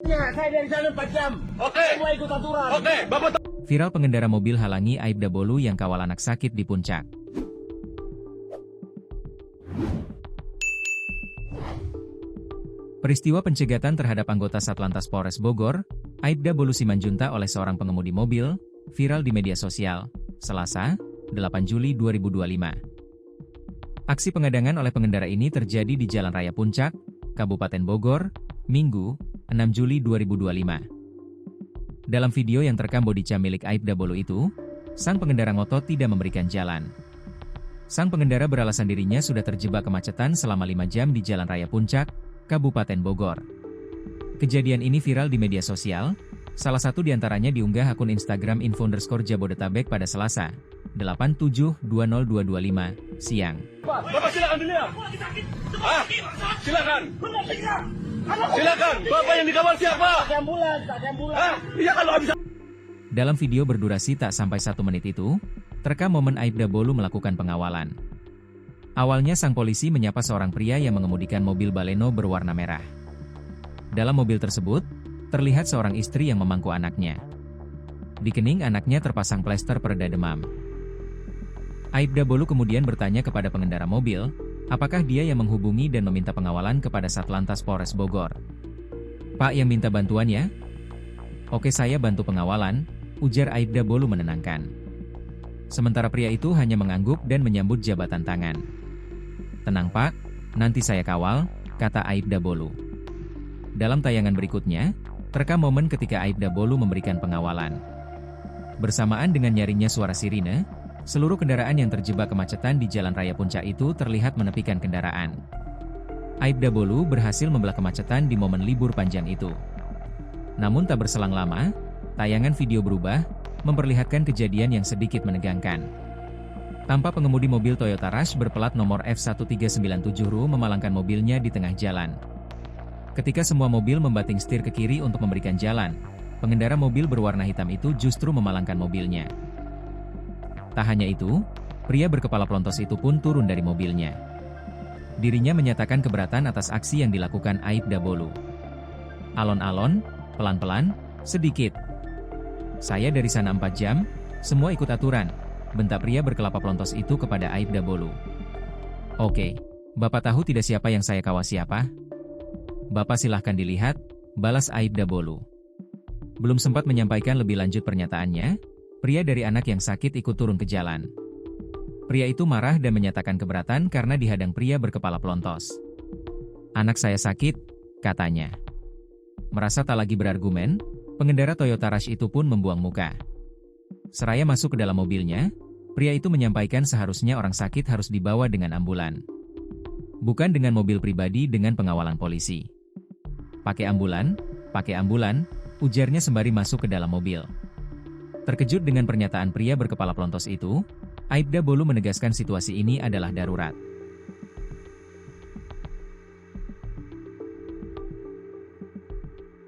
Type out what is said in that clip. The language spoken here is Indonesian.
Ya, saya dari sana 4 jam. Oke. Semua ikut aturan. Oke, Bapak Viral pengendara mobil halangi Aibda Bolu yang kawal anak sakit di puncak. Peristiwa pencegatan terhadap anggota Satlantas Polres Bogor, Aibda Bolu Simanjunta oleh seorang pengemudi mobil, viral di media sosial, Selasa, 8 Juli 2025. Aksi pengadangan oleh pengendara ini terjadi di Jalan Raya Puncak, Kabupaten Bogor, Minggu, 6 Juli 2025. Dalam video yang terekam bodi cam milik Aibda Bolu itu, sang pengendara ngotot tidak memberikan jalan. Sang pengendara beralasan dirinya sudah terjebak kemacetan selama 5 jam di Jalan Raya Puncak, Kabupaten Bogor. Kejadian ini viral di media sosial, salah satu diantaranya diunggah akun Instagram @info_Jabodetabek pada Selasa, 8/7/2025, siang. Bapak silakan dulu ya. Silakan. Silakan. Bapak yang dikawal siapa? Pakai ambulan. Iya kalau nggak bisa. Dalam video berdurasi tak sampai 1 menit itu, terekam momen Aibda Bolu melakukan pengawalan. Awalnya sang polisi menyapa seorang pria yang mengemudikan mobil baleno berwarna merah. Dalam mobil tersebut, terlihat seorang istri yang memangku anaknya. Di kening anaknya terpasang plester pereda demam. Aibda Bolu kemudian bertanya kepada pengendara mobil, apakah dia yang menghubungi dan meminta pengawalan kepada Satlantas Polres Bogor. "Pak yang minta bantuan ya?" "Oke, saya bantu pengawalan," ujar Aibda Bolu menenangkan. Sementara pria itu hanya mengangguk dan menyambut jabatan tangan. "Tenang Pak, nanti saya kawal," kata Aibda Bolu. Dalam tayangan berikutnya, terekam momen ketika Aibda Bolu memberikan pengawalan. Bersamaan dengan nyaringnya suara sirine, seluruh kendaraan yang terjebak kemacetan di Jalan Raya Puncak itu terlihat menepikan kendaraan. Aibda Bolu berhasil membelah kemacetan di momen libur panjang itu. Namun tak berselang lama, tayangan video berubah, memperlihatkan kejadian yang sedikit menegangkan. Tampak pengemudi mobil Toyota Rush berplat nomor F1397RU memalangkan mobilnya di tengah jalan. Ketika semua mobil membanting setir ke kiri untuk memberikan jalan, pengendara mobil berwarna hitam itu justru memalangkan mobilnya. Tak hanya itu, pria berkepala pelontos itu pun turun dari mobilnya. Dirinya menyatakan keberatan atas aksi yang dilakukan Aibda Bolu. "Alon-alon, pelan-pelan, sedikit. Saya dari sana 4 jam, semua ikut aturan," bentak pria berkelapa pelontos itu kepada Aibda Bolu. "Oke, Bapak tahu tidak siapa yang saya kawal siapa? Bapak silahkan dilihat," balas Aibda Bolu. Belum sempat menyampaikan lebih lanjut pernyataannya, pria dari anak yang sakit ikut turun ke jalan. Pria itu marah dan menyatakan keberatan karena dihadang pria berkepala pelontos. "Anak saya sakit," katanya. Merasa tak lagi berargumen, pengendara Toyota Rush itu pun membuang muka. Seraya masuk ke dalam mobilnya, pria itu menyampaikan seharusnya orang sakit harus dibawa dengan ambulan. Bukan dengan mobil pribadi dengan pengawalan polisi. Pakai ambulan, ujarnya sembari masuk ke dalam mobil. Terkejut dengan pernyataan pria berkepala pelontos itu, Aibda Bolu menegaskan situasi ini adalah darurat.